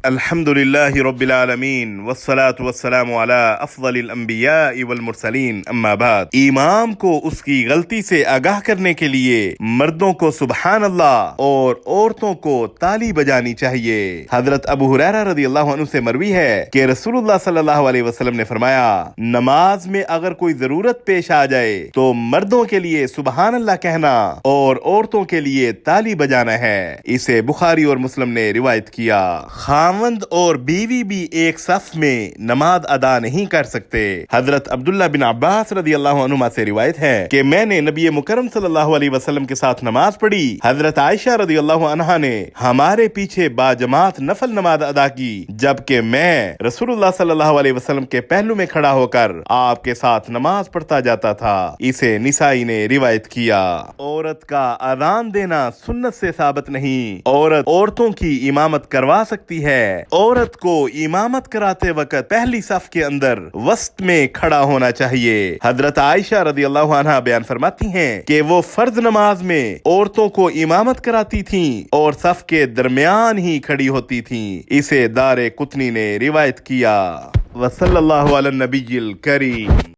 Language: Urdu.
الحمد للہ رب العالمین والصلاة والسلام علی افضل الانبیاء والمرسلین اما بعد۔ امام کو اس کی غلطی سے آگاہ کرنے کے لیے مردوں کو سبحان اللہ اور عورتوں کو تالی بجانی چاہیے۔ حضرت ابو ہریرہ رضی اللہ عنہ سے مروی ہے کہ رسول اللہ صلی اللہ علیہ وسلم نے فرمایا، نماز میں اگر کوئی ضرورت پیش آ جائے تو مردوں کے لیے سبحان اللہ کہنا اور عورتوں کے لیے تالی بجانا ہے۔ اسے بخاری اور مسلم نے روایت کیا۔ خاوند اور بیوی بھی ایک صف میں نماز ادا نہیں کر سکتے۔ حضرت عبداللہ بن عباس رضی اللہ عنہما سے روایت ہے کہ میں نے نبی مکرم صلی اللہ علیہ وسلم کے ساتھ نماز پڑھی۔ حضرت عائشہ رضی اللہ عنہا نے ہمارے پیچھے باجماعت نفل نماز ادا کی، جبکہ میں رسول اللہ صلی اللہ علیہ وسلم کے پہلو میں کھڑا ہو کر آپ کے ساتھ نماز پڑھتا جاتا تھا۔ اسے نسائی نے روایت کیا۔ عورت کا اذان دینا سنت سے ثابت نہیں۔ عورت عورتوں کی امامت کروا سکتی ہے۔ عورت کو امامت کراتے وقت پہلی صف کے اندر وسط میں کھڑا ہونا چاہیے۔ حضرت عائشہ رضی اللہ عنہا بیان فرماتی ہیں کہ وہ فرض نماز میں عورتوں کو امامت کراتی تھیں اور صف کے درمیان ہی کھڑی ہوتی تھیں۔ اسے دار قطنی نے روایت کیا۔ وصلی اللہ علی النبی الکریم۔